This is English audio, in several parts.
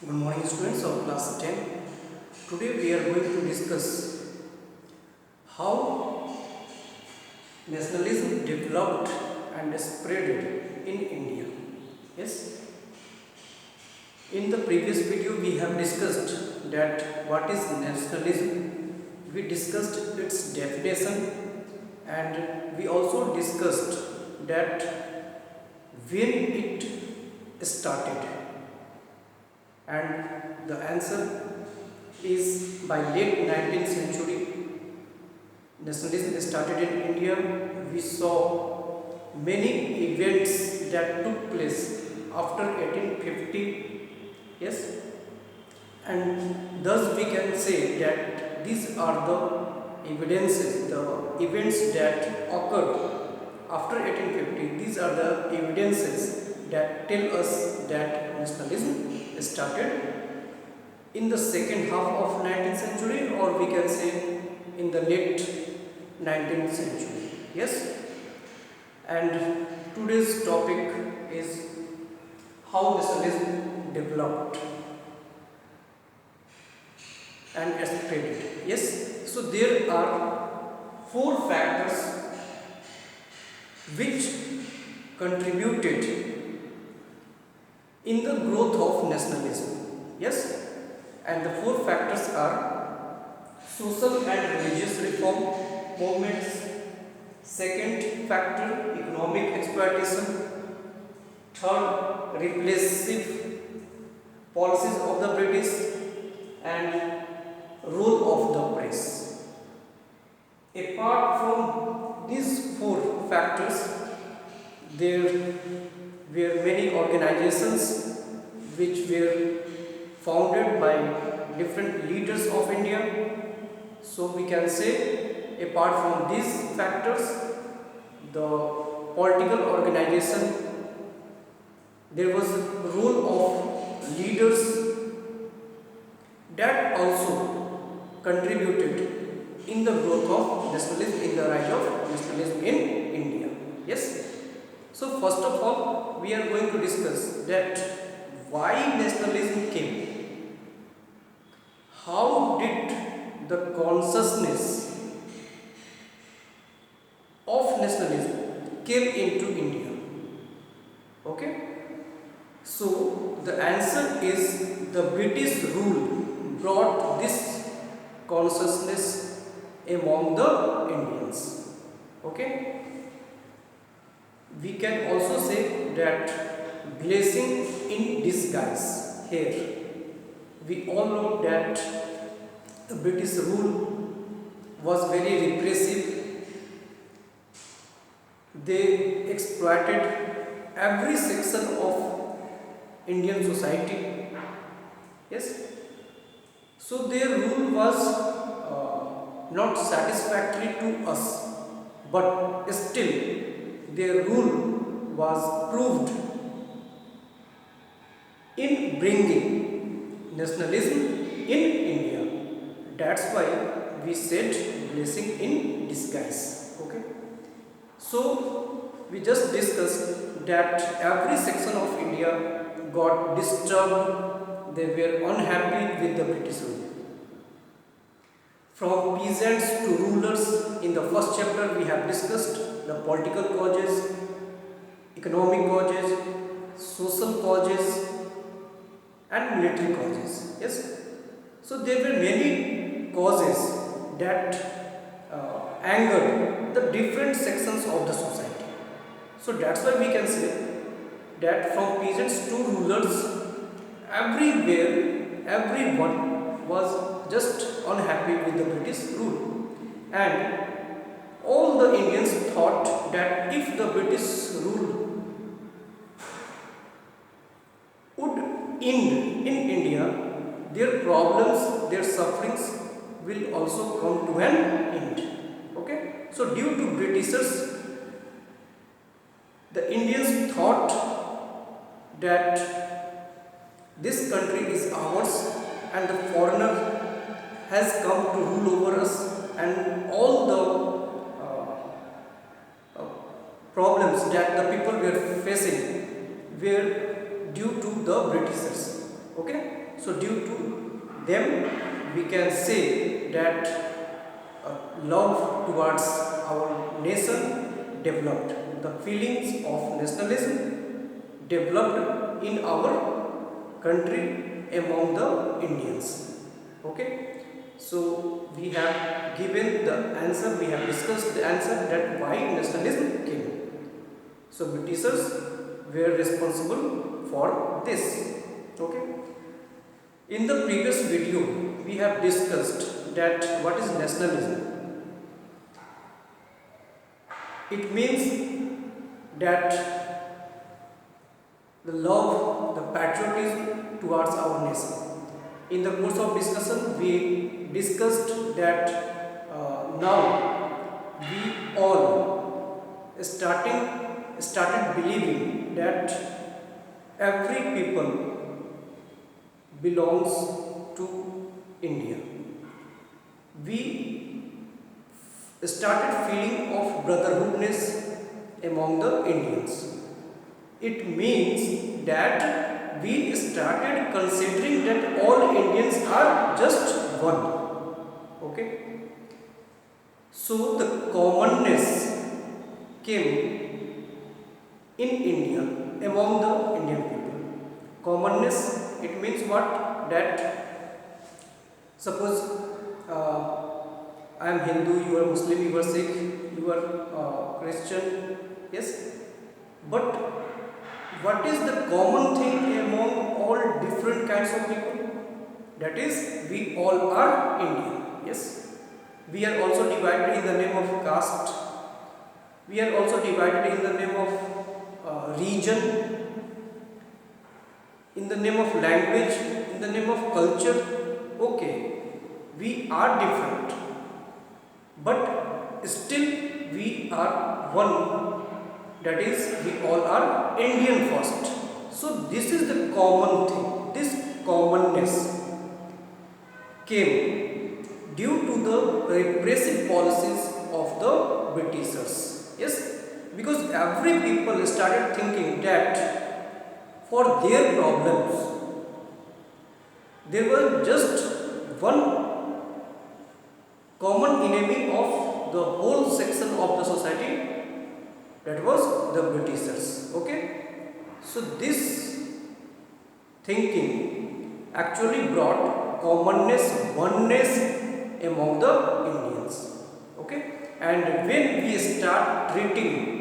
Good morning students of class 10. Today we are going to discuss how nationalism developed and spread in India. Yes, in the previous video we have discussed that what is nationalism. We discussed its definition and we also discussed that when it started, and the answer is by late 19th century nationalism started in India. We saw many events that took place after 1850. Yes, and thus we can say that these are the evidences, the events that occurred after 1850. These are the evidences that tell us that nationalism started in the second half of 19th century, or we can say in the late 19th century. Yes, and today's topic is how nationalism developed and spread. Yes, so there are four factors which contributed in the growth of nationalism. Yes, and the four factors are social and religious reform movements. Second factor, economic exploitation. Third, repressive policies of the British, and role of the press. Apart from these four factors, there were many organizations which were founded by different leaders of India. So we can say, apart from these factors, the political organization, there was a role of leaders that also contributed in the growth of nationalism, in the rise of nationalism in India. Yes. So first of all, we are going to discuss that why nationalism came. How did the consciousness of nationalism came into India? Okay. So the answer is the British rule brought this consciousness among the Indians. Okay. We can also say that blessing in disguise here. We all know that the British rule was very repressive. They exploited every section of Indian society. Yes. So their rule was not satisfactory to us, but still their rule was proved in bringing nationalism in India. That's why we said blessing in disguise. Okay. So we just discussed that every section of India got disturbed. They were unhappy with the British rule. From peasants to rulers, in the first chapter we have discussed the political causes, economic causes, social causes, and military causes. Yes. So there were many causes that angered the different sections of the society. So that's why we can say that from peasants to rulers, everywhere, everyone was just unhappy with the British rule. And all the Indians thought that if the British rule would end in India, their problems, their sufferings will also come to an end. Okay? So due to Britishers, the Indians thought that this country is ours and the foreigner has come to rule over us, and all the problems that the people were facing were due to the Britishers. Okay. So due to them, we can say that love towards our nation developed. The feelings of nationalism developed in our country among the Indians. Okay. So we have given the answer, we have discussed the answer that why nationalism came. So Britishers were responsible for this. Okay. In the previous video, we have discussed that what is nationalism. It means that the love, the patriotism towards our nation. In the course of discussion, we discussed that now we all started believing that every people belongs to India. We started feeling of brotherhoodness among the Indians. It means that we started considering that all Indians are just one. Okay. So the commonness came in India among the Indian people. Commonness, it means what? That suppose I am Hindu, you are Muslim, you are Sikh, you are Christian, yes. But what is the common thing among all different kinds of people? That is, we all are Indian, yes. We are also divided in the name of caste. We are also divided in the name of region, in the name of language, in the name of culture. Okay, we are different, but still we are one. That is, we all are Indian first. So this is the common thing. This commonness came due to the repressive policies of the Britishers. Yes, because every people started thinking that for their problems, there was just one common enemy of the whole section of the society, that was the Britishers. Okay. So this thinking actually brought commonness, oneness among the Indians. Okay. And when we start treating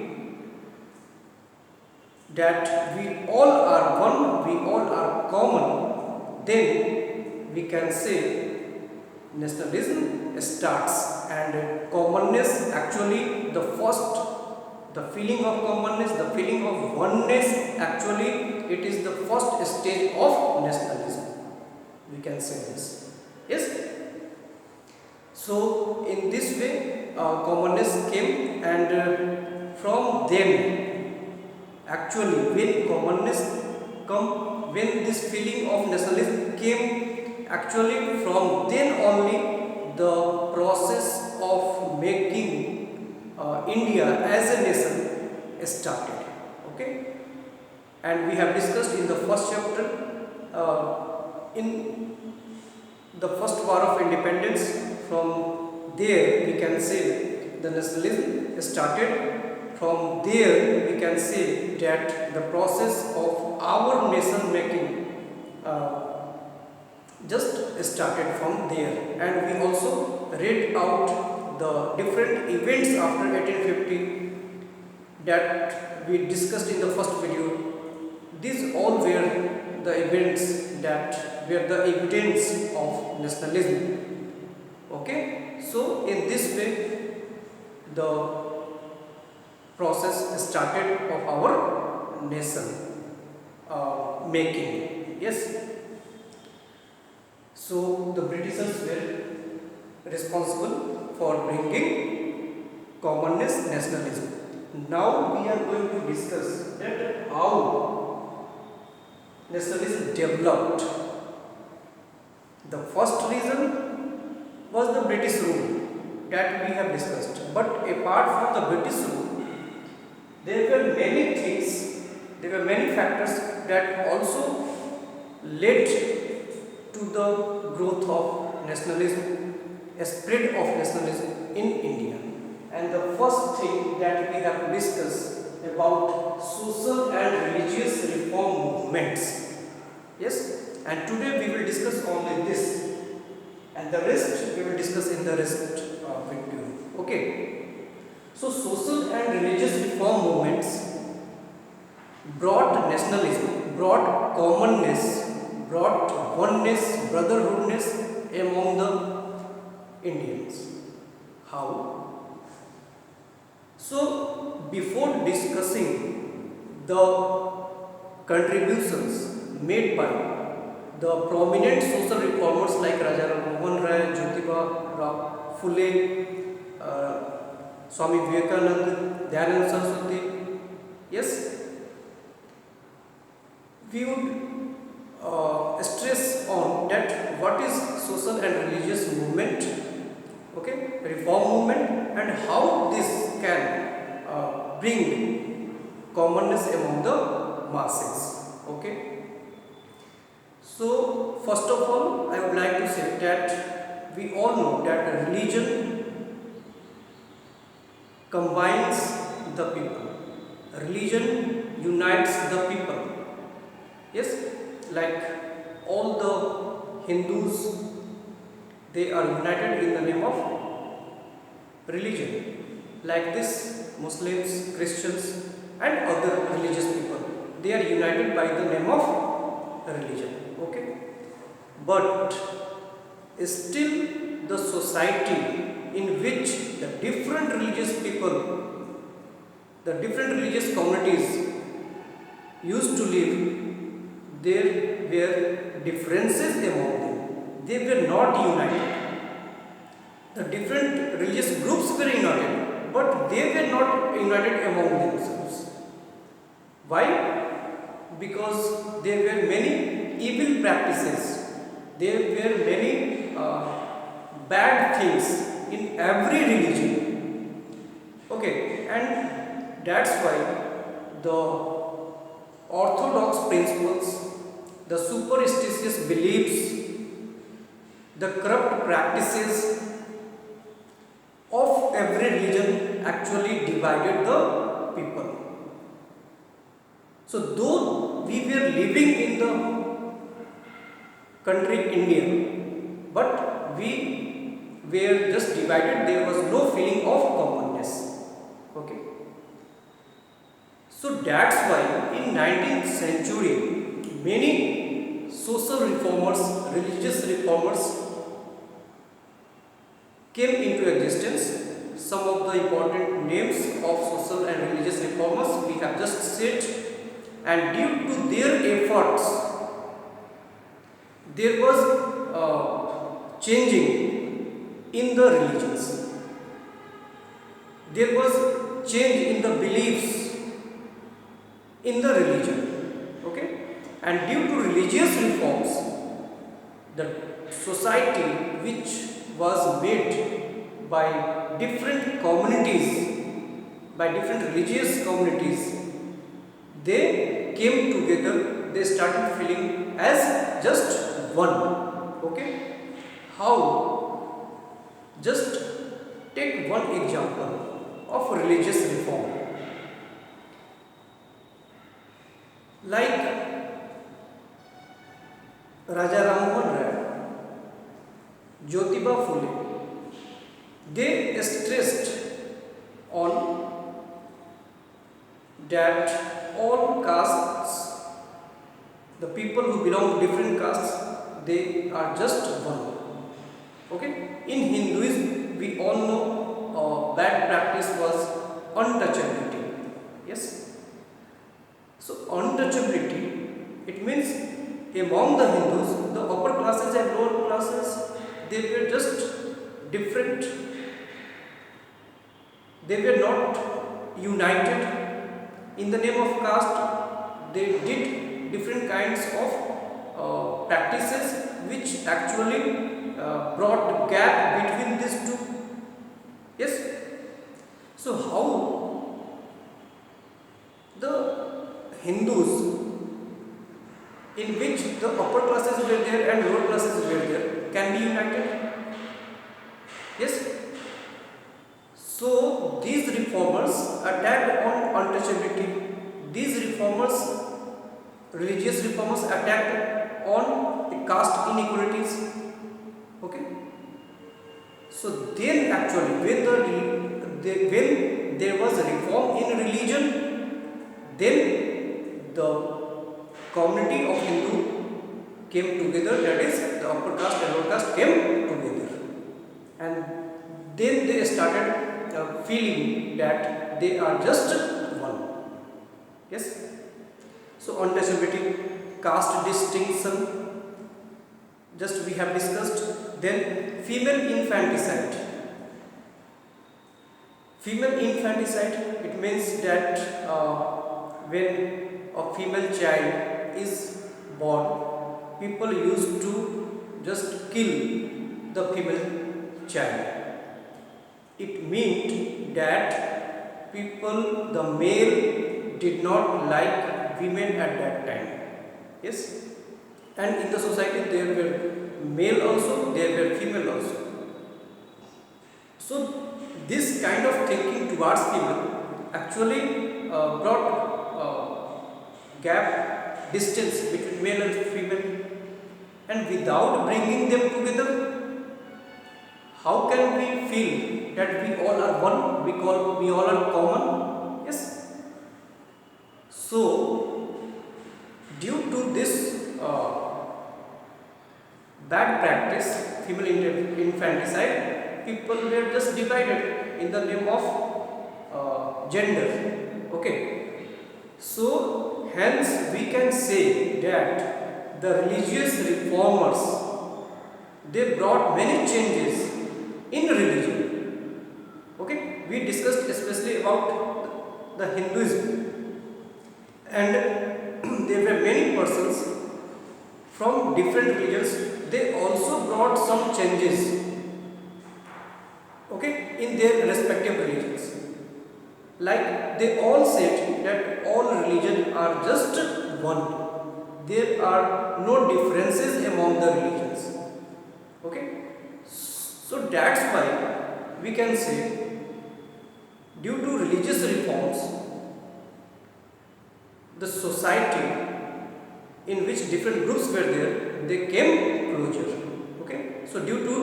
that we all are one, we all are common, then we can say nationalism starts, and commonness actually the feeling of commonness, the feeling of oneness, actually it is the first stage of nationalism. We can say this. Yes. So in this way commonness came, and from them actually when commonness come, when this feeling of nationalism came, actually from then only the process of making India as a nation started. Okay. And we have discussed in the first chapter, in the first war of independence, from there we can say the nationalism started. From there we can say that the process of our nation making just started from there. And we also read out the different events after 1850 that we discussed in the first video. These all were the events that were the evidence of nationalism. Okay. So in this way the process started of our nation making. Yes. So the Britishers were responsible for bringing commonness, nationalism. Now we are going to discuss that how nationalism developed. The first reason was the British rule that we have discussed. But apart from the British rule, there were many things, there were many factors that also led the growth of nationalism, a spread of nationalism in India. And the first thing that we have to discuss about social and religious reform movements. Yes, and today we will discuss only this, and the rest we will discuss in the rest video. Okay. So social and religious reform movements brought nationalism, brought commonness, brought oneness, brotherhoodness among the Indians. How? So, before discussing the contributions made by the prominent social reformers like Raja Ram Mohan Rai, Jyotiba Phule, Swami Vivekananda, Dayananda Saraswati, yes, we would stress on that what is social and religious movement, okay, reform movement, and how this can bring commonness among the masses. Okay. So first of all, I would like to say that we all know that religion combines the people. Religion unites the people. Yes, like all the Hindus, they are united in the name of religion. Like this, Muslims, Christians, and other religious people, they are united by the name of religion. Okay, but still the society in which the different religious people, the different religious communities used to live, there were differences among them. They were not united. The different religious groups were united, but they were not united among themselves. Why? Because there were many evil practices. There were many bad things in every religion. Okay, and that's why the orthodox principles, the superstitious beliefs, the corrupt practices of every religion actually divided the people. So though we were living in the country India, but we were just divided, there was no feeling of commonness. Okay. So that's why in 19th century, many social reformers, religious reformers came into existence. Some of the important names of social and religious reformers we have just said, and due to their efforts, there was changing in the religions. There was change in the beliefs in the religion. Okay, and due to religious reforms, the society which was made by different communities, by different religious communities, they came together, they started feeling as just one. Okay, how? Just take one example of religious reform. Like Raja Ram Mohan Rai, Jyotiba Phule, they stressed on that all castes, the people who belong to different castes, they are just one. Okay, in Hinduism we all know bad practice was untouchability. Yes. So untouchability, it means among the Hindus, the upper classes and lower classes, they were just different. They were not united. In the name of caste, they did different kinds of practices which actually brought gap between these two. Yes. So how the Hindus in which the upper classes were there and lower classes were there can be united. Yes. So these reformers attacked on untouchability. These reformers, religious reformers, attacked on caste inequalities. Okay. So then actually when there was a reform in religion, then the community of Hindu came together, that is the upper caste and lower caste came together, and then they started feeling that they are just one. Yes. So untouchability, caste distinction, just we have discussed. Then female infanticide. Female infanticide, it means that when a female child is born, people used to just kill the female child. It meant that the male did not like women at that time. Yes. And in the society there were male also, there were female also. So this kind of thinking towards female actually brought gap, distance between male and female, and without bringing them together, how can we feel that we all are one, we all are common? Yes. So due to this bad practice, female infanticide, people were just divided in the name of gender. Okay. So hence we can say that the religious reformers, they brought many changes in religion. Okay. We discussed especially about the Hinduism, and there were many persons from different religions. They also brought some changes, okay, in their respective religions. Like they all said that all religions are just one. There are no differences among the religions. Okay. So that's why we can say, due to religious reforms, the society in which different groups were there, they came closer. Okay. So due to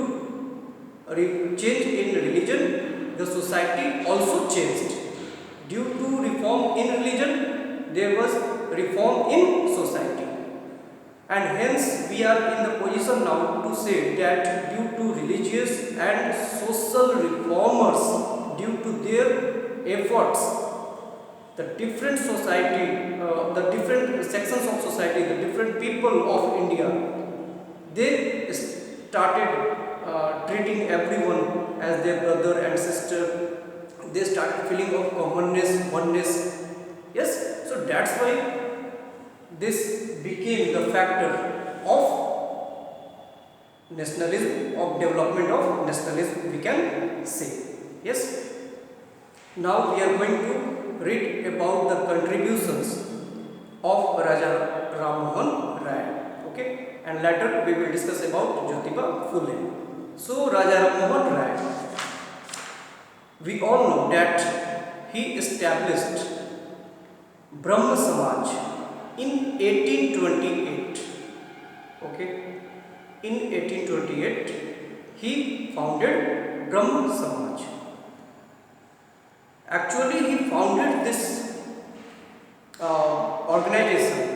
a change in religion, the society also changed. Due to reform in religion, there was reform in society, and hence we are in the position now to say that due to religious and social reformers, due to their efforts, the different society, the different sections of society, the different people of India, they started treating everyone as their brother and sister. They started feeling of commonness, oneness. Yes. So that's why this became the factor of nationalism, of development of nationalism, we can say. Yes. Now we are going to read about the contributions of Raja Ram Mohan Rai. Okay. And later we will discuss about Jyotiba Phule. So Raja Ram Mohan Rai, we all know that he established Brahma Samaj in 1828. Okay. In 1828, he founded Brahma Samaj. Actually, he founded this organization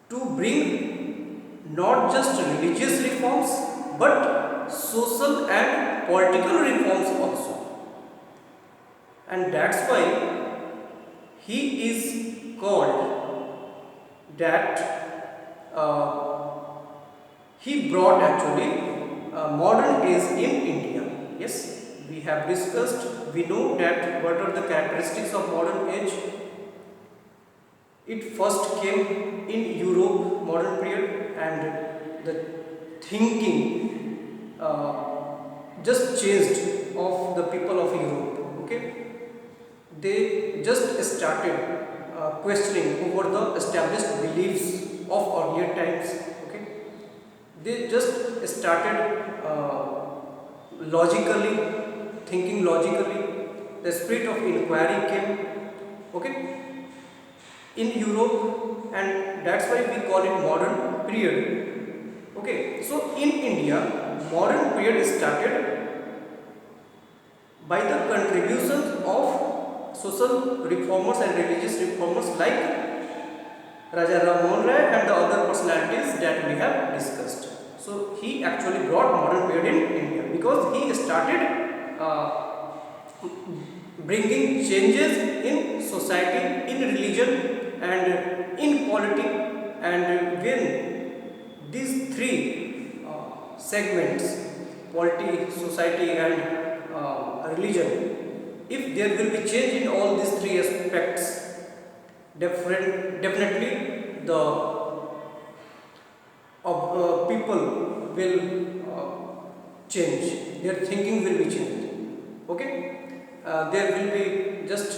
to bring not just religious reforms but social and political reforms also, and that's why he is called that he brought actually modern age in India. Yes, we have discussed, we know that what are the characteristics of modern age. It first came in Europe, modern period, and the thinking just changed of the people of Europe. Okay, they just started questioning over the established beliefs of earlier times. Okay, they just started logically, thinking logically. The spirit of inquiry came, okay, in Europe, and that's why we call it modern period. Okay, so in India, modern period started by the contributions of social reformers and religious reformers like Raja Ram Mohan Rai and the other personalities that we have discussed. So he actually brought modern period in India because he started bringing changes in society, in religion, and in polity. And when these three segments, polity, society, and religion, if there will be change in all these three aspects, definitely the people will change, their thinking will be changed. Okay, there will be just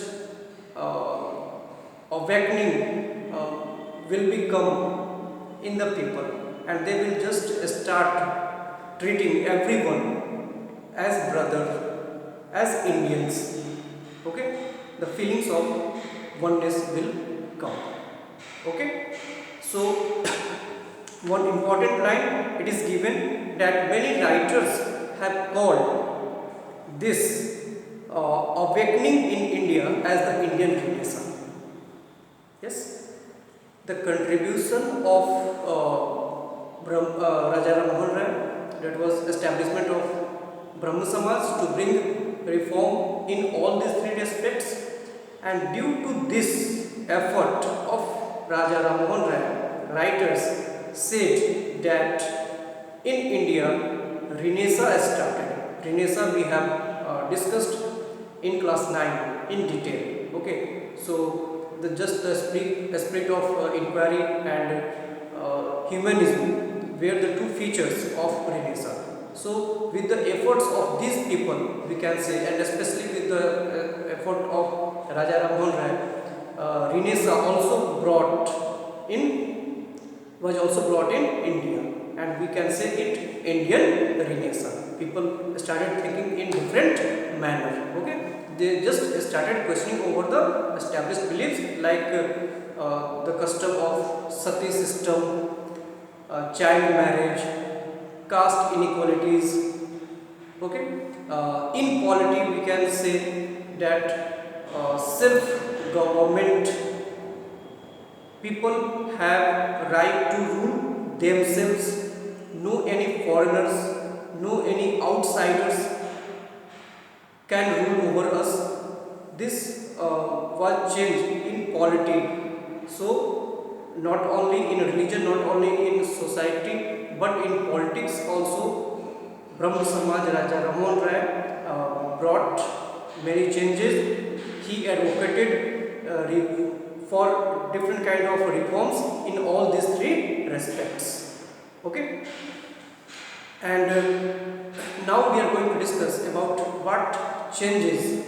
awakening will become in the people, and they will just start treating everyone as brother, as Indians. Okay, the feelings of oneness will come. Okay, so one important line it is given that many writers have called this awakening in India as the Indian Renaissance. Yes, the contribution of Raja Ram Mohan Rai, that was establishment of Brahma Samaj to bring reform in all these three aspects, and due to this effort of Raja Ram Mohan Rai, writers said that in India Renaissance started. Renaissance we have discussed in class 9 in detail. Okay, so the spirit of inquiry and humanism were the two features of Renaissance. So with the efforts of these people, we can say, and especially with the effort of Raja Ram Mohan Rai, Renaissance was also brought in India, and we can say it Indian Renaissance. People started thinking in different manner. Okay, they just started questioning over the established beliefs like the custom of sati system, child marriage, caste inequalities. Okay, in polity we can say that self-government, people have right to rule themselves, no any foreigners, no any outsiders can rule over us. This was changed in polity. So not only in religion, not only in society, but in politics also, Brahma Samaj Raja Ram Mohan Rai brought many changes. He advocated for different kind of reforms in all these three respects. Okay, and now we are going to discuss about what changes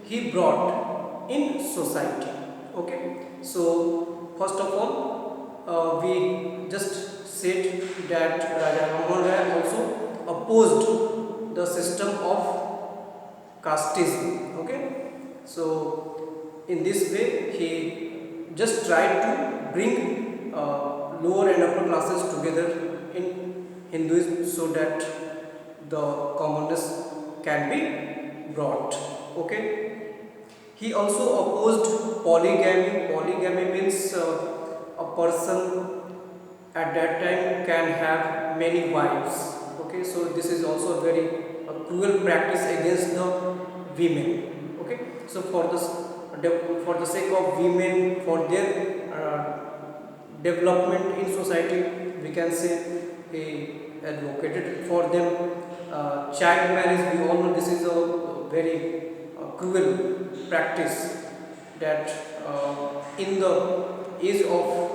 he brought in society. Okay, so first of all, we just said that Raja Ram Mohan Rai also opposed the system of casteism. Okay, so in this way he just tried to bring lower and upper classes together in Hinduism so that the commonness can be brought. Okay, he also opposed polygamy. Polygamy means a person at that time can have many wives. Okay, so this is also a very cruel practice against the women. Okay, so for the sake of women, for their development in society, we can say he advocated for them. Child marriage, we all know this is a very cruel practice that in the age of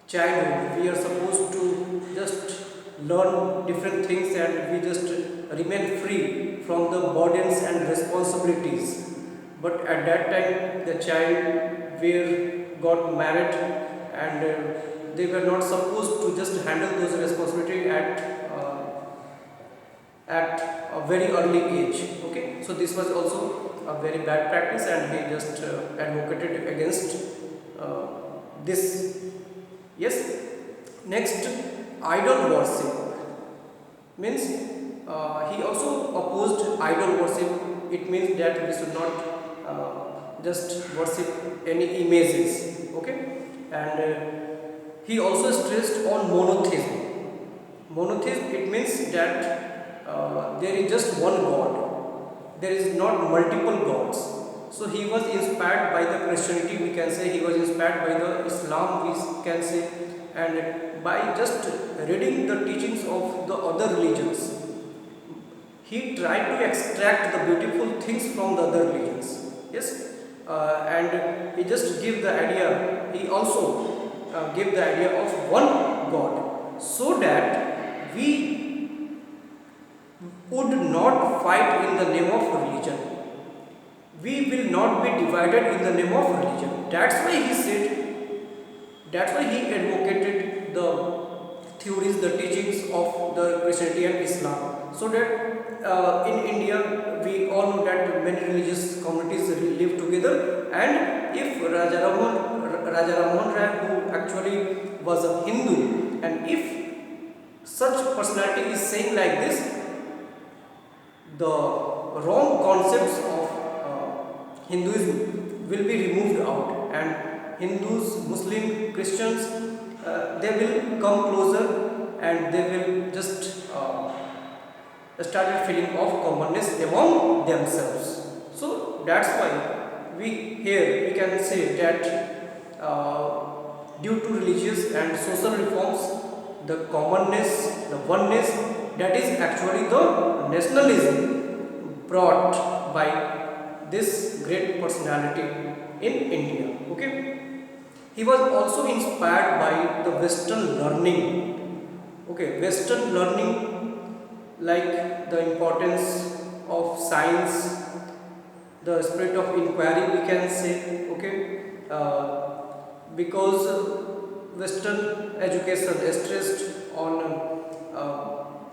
childhood we are supposed to just learn different things and we just remain free from the burdens and responsibilities. But at that time the child were got married and they were not supposed to just handle those responsibility at a very early age. Okay, so this was also a very bad practice, and he just advocated against uh, this. Yes. Next, idol worship means he also opposed idol worship. It means that we should not just worship any images. Okay, and he also stressed on monotheism. Monotheism, it means that there is just one God. There is not multiple gods. So he was inspired by the Christianity, we can say. He was inspired by the Islam, we can say, and by just reading the teachings of the other religions, he tried to extract the beautiful things from the other religions. Yes, and he just give the idea. He also gave the idea of one God, so that we would not fight in the name of religion. We will not be divided in the name of religion. That's why he said, that's why he advocated the theories, the teachings of the Christianity and Islam. So that in India, we all know that many religious communities live together, and if Raja Rammohn Rai, who actually was a Hindu, and if such personality is saying like this, the wrong concepts of Hinduism will be removed out, and Hindus, Muslim, Christians, they will come closer, and they will just started feeling of commonness among themselves. So that's why we can say that due to religious and social reforms, the commonness, the oneness, that is actually the nationalism brought by this great personality in India. Okay, he was also inspired by the Western learning. Okay, Western learning, like the importance of science, the spirit of inquiry, we can say. Okay, because Western education is stressed on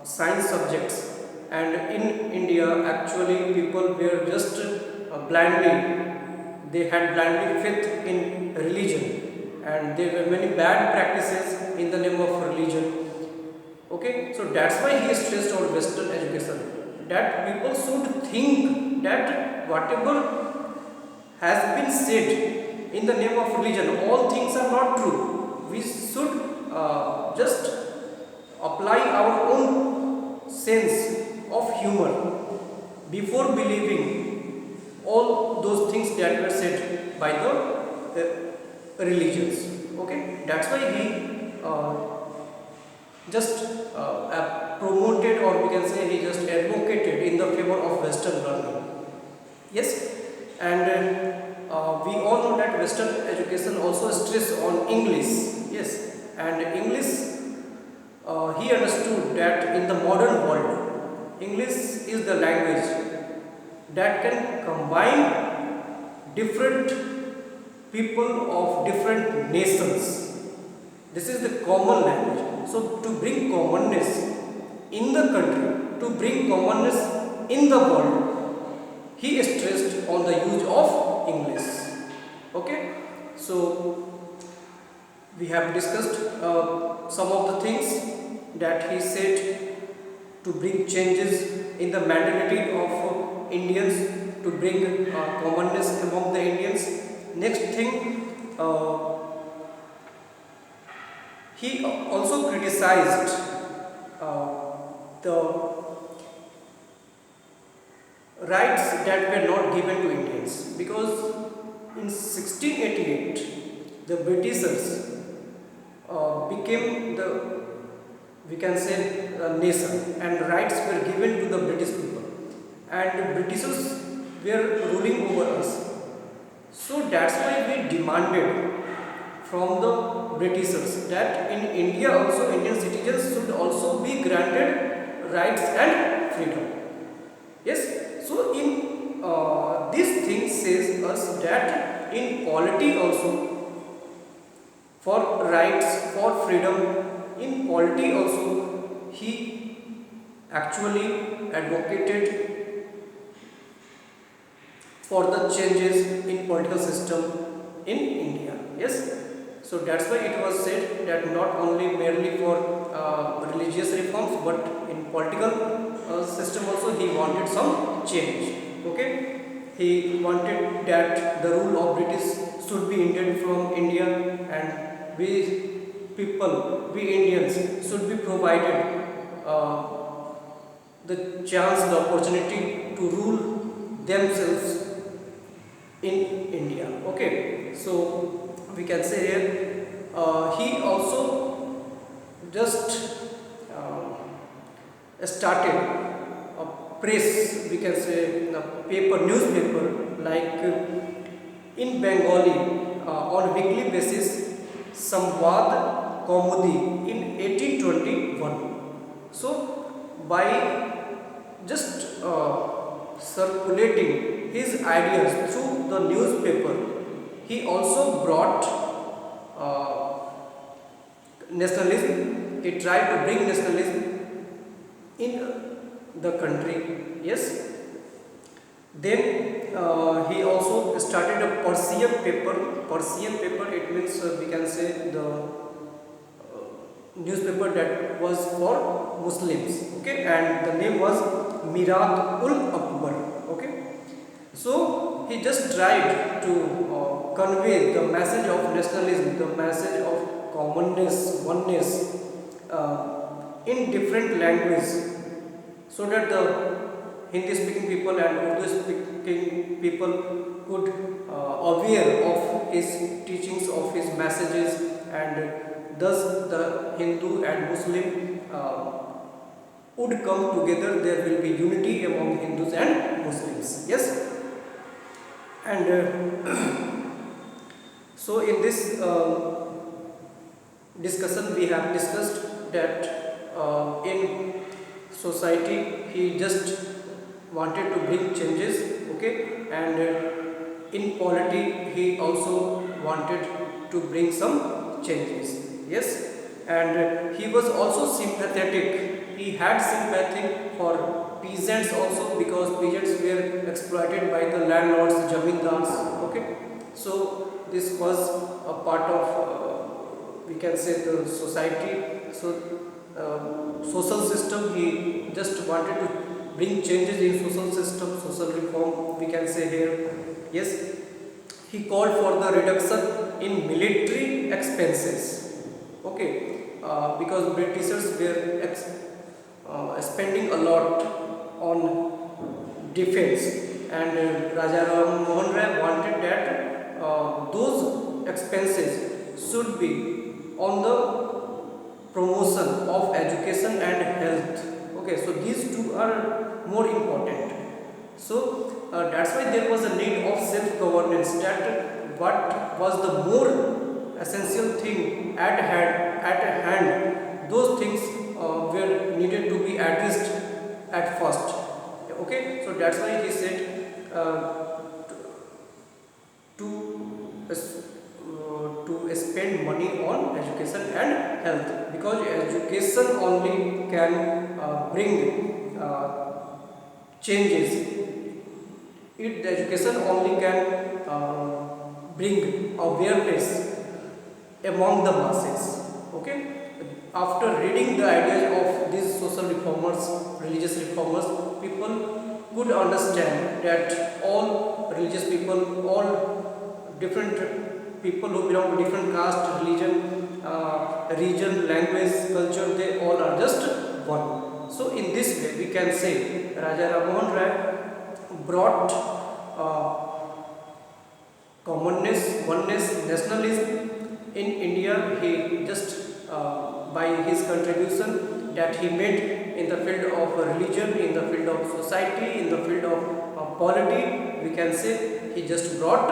science subjects, and in India, actually, people were just they had blindly faith in religion, and there were many bad practices in the name of religion. Okay, so that's why he stressed on Western education, that people should think that whatever has been said in the name of religion, all things are not true. We should just apply our own sense of humor before believing all those things that were said by the religions. Okay, that's why he just promoted, or we can say he just advocated in the favor of Western learning. Yes, and we all know that Western education also stress on English. Yes, and English, he understood that in the modern world, English is the language that can combine different people of different nations. This is the common language. So to bring commonness in the country, to bring commonness in the world, he stressed on the use of English. Okay, so we have discussed some of the things that he said to bring changes in the mentality of Indians, to bring commonness among the Indians. Next thing, he also criticized the rights that were not given to Indians, because in 1688 the Britishers became the, we can say, nation, and rights were given to the British people, and the Britishers were ruling over us. So that's why we demanded from the Britishers that in India also Indian citizens should also be granted rights and freedom. Yes, so in this thing says us that in polity also for rights, for freedom. In polity also, he actually advocated for the changes in political system in India. Yes, so that's why it was said that not only merely for religious reforms, but in political system also he wanted some change. Okay, he wanted that the rule of British should be ended from India, and we people, we Indians should be provided uh, the chance, the opportunity to rule themselves in India. Okay, so we can say here he also just started a press, we can say a paper, newspaper, like in Bengali on weekly basis, Samvad Kaumudi in 1821. So by just circulating his ideas through the newspaper, he also brought nationalism. He tried to bring nationalism in the country. Yes. Then he also started a Persian paper. Persian paper, it means we can say the newspaper that was for Muslims. Okay, and the name was Mirat ul Akbar. Okay, so he just tried to convey the message of nationalism, the message of commonness, oneness in different languages, so that the Hindi speaking people and Urdu speaking people could aware of his teachings, of his messages, and thus the Hindu and Muslim would come together. There will be unity among Hindus and Muslims. Yes, and so in this discussion we have discussed that in society he just wanted to bring changes. Okay, and in polity he also wanted to bring some changes. Yes, and he was also sympathetic. He had sympathy for peasants also, because peasants were exploited by the landlords, zamindars. Okay, so this was a part of we can say the society. So social system, he just wanted to bring changes in social system, social reform, we can say here. Yes, he called for the reduction in military expenses. Okay, because Britishers were spending a lot on defense, and Raja Ram Mohan Rai wanted that those expenses should be on the promotion of education and health. Okay, so these two are more important. So that's why there was a need of self-governance. That what was the more essential thing at hand. Those things were needed to be addressed at first. Okay, so that's why he said to spend money on education and health, because education only can bring changes. The education only can bring awareness among the masses. Okay, after reading the ideas of these social reformers, religious reformers, people could understand that all religious people, all different people who belong to different caste, region, language, culture, they all are just one. So in this way we can say Raja Ram Mohan Rai brought commonness, oneness, nationalism in India. He just by his contribution that he made in the field of religion, in the field of society, in the field of polity, we can say he just brought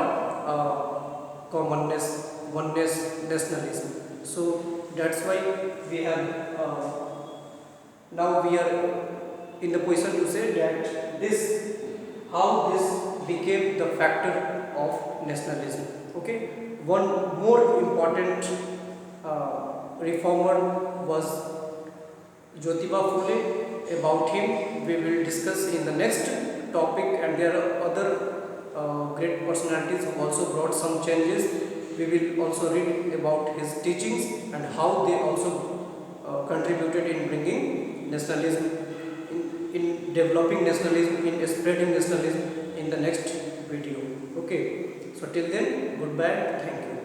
commonness, oneness, nationalism. So that's why we have now we are in the position to say that this, how this became the factor of nationalism. Okay, one more important reformer was Jyotiba Phule. About him we will discuss in the next topic, and there are other great personalities who also brought some changes. We will also read about his teachings and how they also contributed in bringing nationalism, in developing nationalism, in spreading nationalism in the next video. Okay, so till then, goodbye, thank you.